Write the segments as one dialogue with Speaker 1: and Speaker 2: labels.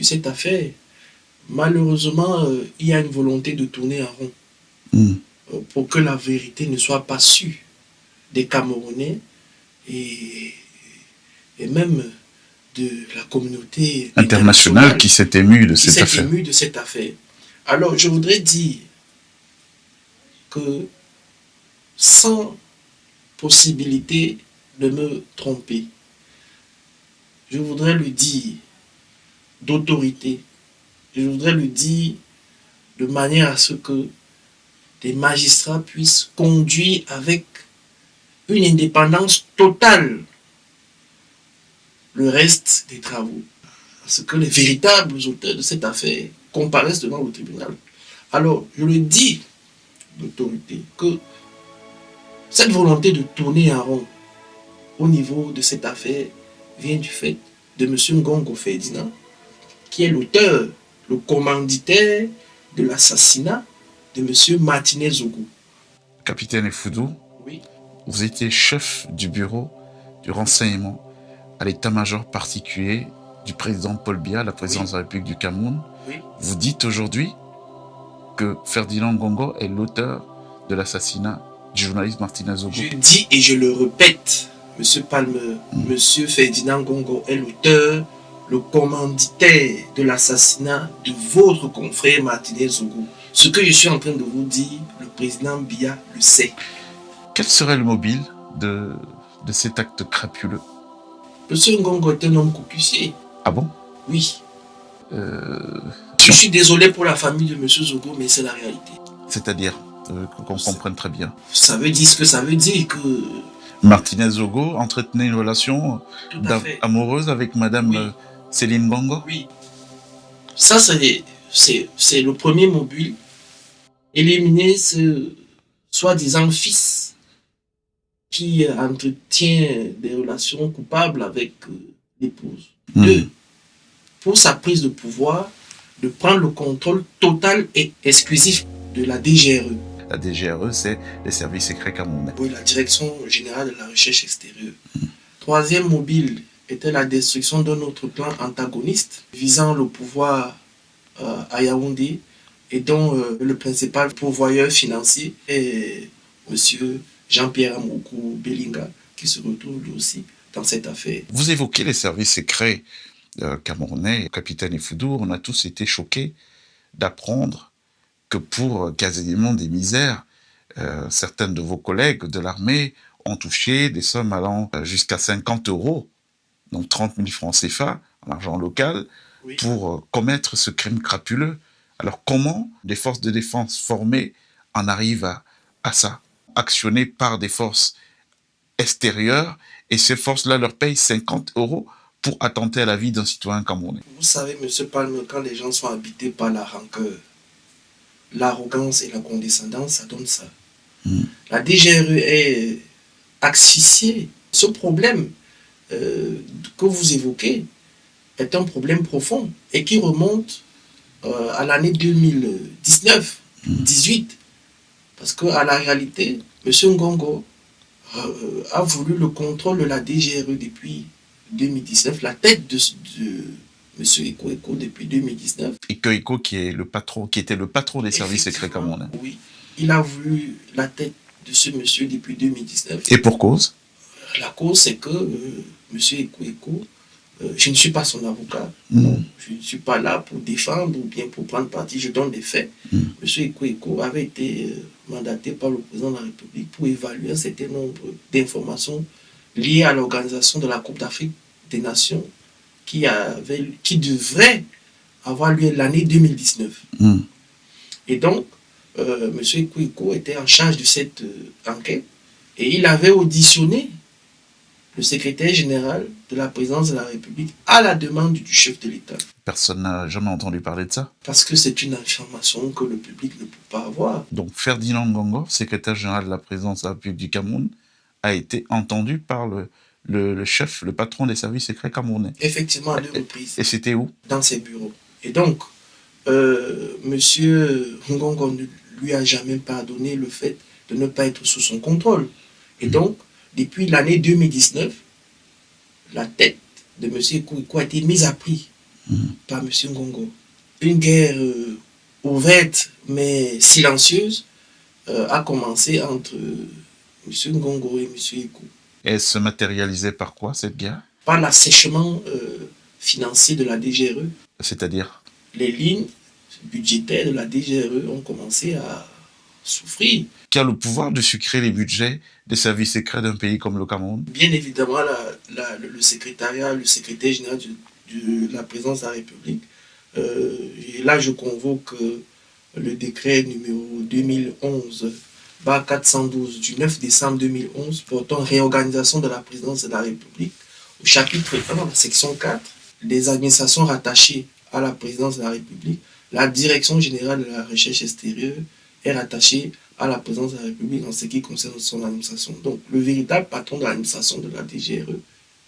Speaker 1: Cette affaire, malheureusement, il y a une volonté de tourner en rond pour que la vérité ne soit pas sûre des Camerounais et même de la communauté
Speaker 2: internationale qui s'est émue de cette
Speaker 1: affaire. Alors, je voudrais dire que sans possibilité de me tromper, je voudrais le dire d'autorité, je voudrais le dire de manière à ce que des magistrats puissent conduire avec une indépendance totale le reste des travaux. Parce que les véritables auteurs de cette affaire comparaissent devant le tribunal. Alors, je le dis d'autorité, que cette volonté de tourner en rond au niveau de cette affaire vient du fait de M. Ngongo Ferdinand, qui est l'auteur, le commanditaire de l'assassinat de M. Martinez Zogo.
Speaker 2: Capitaine Effoudou,
Speaker 1: oui.
Speaker 2: Vous étiez chef du bureau du renseignement à l'état-major particulier du président Paul Biya, la présidence de la République du Cameroun.
Speaker 1: Oui.
Speaker 2: Vous dites aujourd'hui que Ferdinand Ngongo est l'auteur de l'assassinat du journaliste Martinez Zogo.
Speaker 1: Je dis et je le répète, M. Palmer, M. Ferdinand Ngongo est l'auteur, le commanditaire de l'assassinat de votre confrère Martinez Zogo. Ce que je suis en train de vous dire, le président Biya le sait.
Speaker 2: Quel serait le mobile de cet acte crapuleux?
Speaker 1: M. Ngongo est un homme cocussier.
Speaker 2: Ah bon?
Speaker 1: Oui. Je suis désolé pour la famille de M. Zogo, mais c'est la réalité.
Speaker 2: C'est-à-dire, qu'on comprenne très bien.
Speaker 1: Ça veut dire ce que ça veut dire, que
Speaker 2: Martinez Zogo entretenait une relation amoureuse avec Madame Céline Ngongo?
Speaker 1: Oui. Ça, c'est le premier mobile. Éliminer ce soi-disant fils qui entretient des relations coupables avec l'épouse. 2. Pour sa prise de pouvoir, de prendre le contrôle total et exclusif de la DGRE.
Speaker 2: La DGRE, c'est les services secrets camerounais.
Speaker 1: Oui, la Direction générale de la recherche extérieure. 3e mobile était la destruction d'un autre plan antagoniste visant le pouvoir à Yaoundé et dont le principal pourvoyeur financier est M. Jean-Pierre Amoukou Belinga, qui se retrouve lui aussi dans cette affaire.
Speaker 2: Vous évoquez les services secrets camerounais, capitaine Effoudou, on a tous été choqués d'apprendre que pour quasiment des misères, certains de vos collègues de l'armée ont touché des sommes allant jusqu'à 50 €, donc 30 000 francs CFA, en argent local, pour commettre ce crime crapuleux. Alors comment des forces de défense formées en arrivent à ça, actionnées par des forces extérieures, et ces forces-là leur payent 50 € pour attenter à la vie d'un citoyen camerounais?
Speaker 1: Vous savez, M. Palme, quand les gens sont habités par la rancœur, l'arrogance et la condescendance, ça donne ça. La DGRE est asphyxiée. Ce problème que vous évoquez est un problème profond et qui remonte à l'année 2019-18. Parce qu'à la réalité, M. Ngongo a voulu le contrôle de la DGRE depuis 2019, la tête de M. Eko depuis 2019.
Speaker 2: Eko qui était le patron des services secrets camerounais.
Speaker 1: Oui, il a voulu la tête de ce monsieur depuis 2019.
Speaker 2: Et pour cause?
Speaker 1: La cause, c'est que M. Eko, je ne suis pas son avocat. Non, je ne suis pas là pour défendre ou bien pour prendre parti. Je donne des faits. M. Eko avait été mandaté par le président de la République pour évaluer un certain nombre d'informations liées à l'organisation de la Coupe d'Afrique des Nations qui devrait avoir lieu l'année 2019. Et donc, M. Eko était en charge de cette enquête et il avait auditionné le secrétaire général de la présidence de la République à la demande du chef de l'État.
Speaker 2: Personne n'a jamais entendu parler de ça?
Speaker 1: Parce que c'est une information que le public ne peut pas avoir.
Speaker 2: Donc Ferdinand Ngongo, secrétaire général de la présidence de la République du Cameroun, a été entendu par le chef, le patron des services secrets camerounais?
Speaker 1: Effectivement, à 2 reprises.
Speaker 2: Et c'était où?
Speaker 1: Dans ses bureaux. Et donc, M. Ngongo ne lui a jamais pardonné le fait de ne pas être sous son contrôle. Et donc, depuis l'année 2019, la tête de M. Eko a été mise à prix par M. Ngongo. Une guerre ouverte mais silencieuse a commencé entre M. Ngongo et M. Ekou.
Speaker 2: Et elle se matérialisait par quoi, cette guerre?
Speaker 1: Par l'assèchement financier de la DGRE.
Speaker 2: C'est-à-dire?
Speaker 1: Les lignes budgétaires de la DGRE ont commencé à souffrir.
Speaker 2: Qui a le pouvoir de sucrer les budgets des services secrets d'un pays comme le Cameroun?
Speaker 1: Bien évidemment, le secrétariat, le secrétaire général de la présidence de la République. Et là, je convoque le décret numéro 2011-412 du 9 décembre 2011 portant réorganisation de la présidence de la République. Au chapitre 1, la section 4, les administrations rattachées à la présidence de la République, la direction générale de la recherche extérieure est rattachée à la présidence de la République en ce qui concerne son administration. Donc, le véritable patron de l'administration de la DGRE,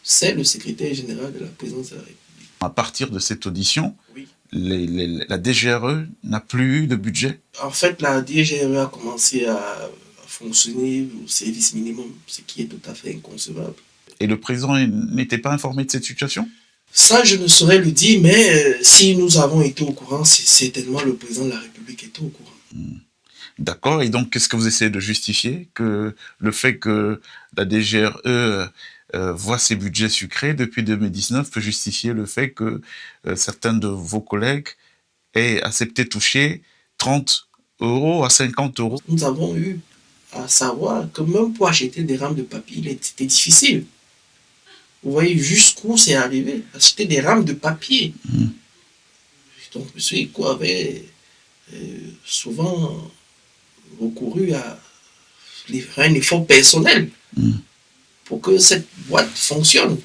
Speaker 1: c'est le secrétaire général de la présidence de la République.
Speaker 2: À partir de cette audition,
Speaker 1: oui,
Speaker 2: la DGRE n'a plus eu de budget?
Speaker 1: En fait, la DGRE a commencé à fonctionner au service minimum, ce qui est tout à fait inconcevable.
Speaker 2: Et le président n'était pas informé de cette situation?
Speaker 1: Ça, je ne saurais le dire, mais si nous avons été au courant, c'est certainement le président de la République était au courant.
Speaker 2: D'accord, et donc qu'est-ce que vous essayez de justifier? Que le fait que la DGRE voit ses budgets sucrés depuis 2019 peut justifier le fait que certains de vos collègues aient accepté de toucher 30 € à 50 €?
Speaker 1: Nous avons eu à savoir que même pour acheter des rames de papier, c'était difficile. Vous voyez jusqu'où c'est arrivé, acheter des rames de papier. Donc M. Ekou avait souvent recouru à un effort personnel pour que cette boîte fonctionne.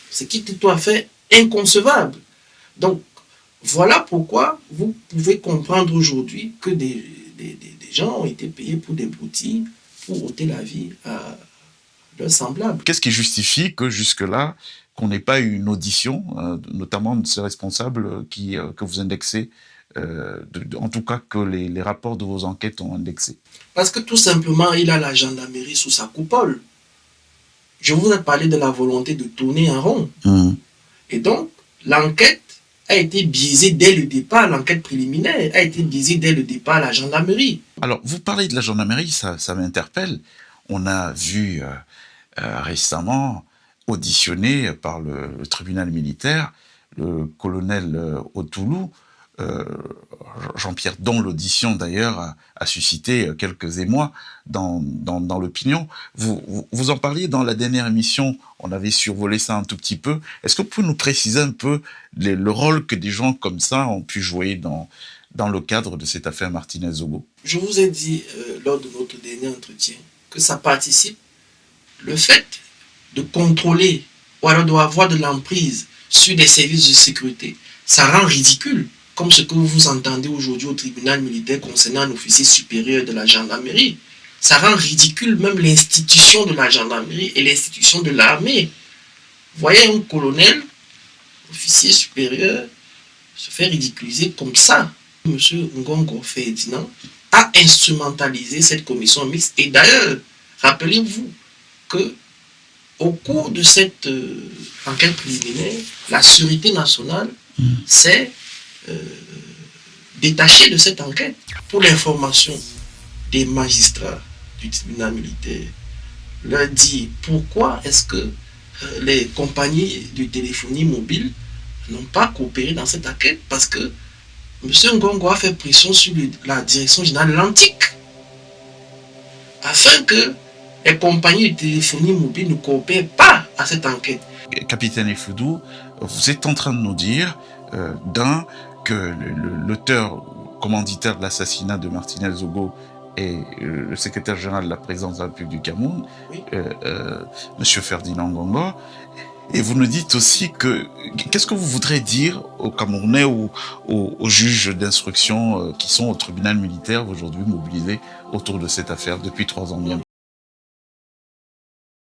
Speaker 1: Ce qui était tout à fait inconcevable. Donc, voilà pourquoi vous pouvez comprendre aujourd'hui que des gens ont été payés pour des broutilles, pour ôter la vie à leurs semblables.
Speaker 2: Qu'est-ce qui justifie que jusque-là, qu'on n'ait pas eu une audition, notamment de ces responsables que vous indexez, en tout cas que les rapports de vos enquêtes ont indexé?
Speaker 1: Parce que tout simplement, il a la gendarmerie sous sa coupole. Je vous ai parlé de la volonté de tourner en rond. Et donc, l'enquête a été biaisée dès le départ, l'enquête préliminaire a été biaisée dès le départ à la gendarmerie.
Speaker 2: Alors, vous parlez de la gendarmerie, ça m'interpelle. On a vu récemment auditionné par le tribunal militaire le colonel Otoulou, Jean-Pierre, dont l'audition d'ailleurs a suscité quelques émois dans l'opinion. Vous en parliez dans la dernière émission, on avait survolé ça un tout petit peu. Est-ce que vous pouvez nous préciser un peu le rôle que des gens comme ça ont pu jouer dans le cadre de cette affaire Martinez-Zogo?
Speaker 1: Je vous ai dit lors de notre dernier entretien que ça participe, le fait de contrôler ou alors d'avoir de l'emprise sur des services de sécurité, ça rend ridicule, comme ce que vous entendez aujourd'hui au tribunal militaire concernant un officier supérieur de la gendarmerie. Ça rend ridicule même l'institution de la gendarmerie et l'institution de l'armée. Vous voyez un colonel, officier supérieur, se fait ridiculiser comme ça. M. Ngongo Ferdinand a instrumentalisé cette commission mixte. Et d'ailleurs, rappelez-vous que au cours de cette enquête préliminaire, la sûreté nationale s'est détachée de cette enquête pour l'information des magistrats du tribunal militaire. Leur dit pourquoi est-ce que les compagnies de téléphonie mobile n'ont pas coopéré dans cette enquête, parce que M. Ngongo a fait pression sur la direction générale de l'Antique afin que les compagnies de téléphonie mobile ne coopèrent pas à cette enquête.
Speaker 2: Capitaine Efudou, vous êtes en train de nous dire que l'auteur commanditaire de l'assassinat de Martinez-Zogo est le secrétaire général de la présidence de la République du Cameroun, oui. M. Ferdinand Ngongo. Et vous nous dites aussi que... Qu'est-ce que vous voudrez dire aux Camerounais ou aux juges d'instruction qui sont au tribunal militaire aujourd'hui mobilisés autour de cette affaire depuis 3 ans bien?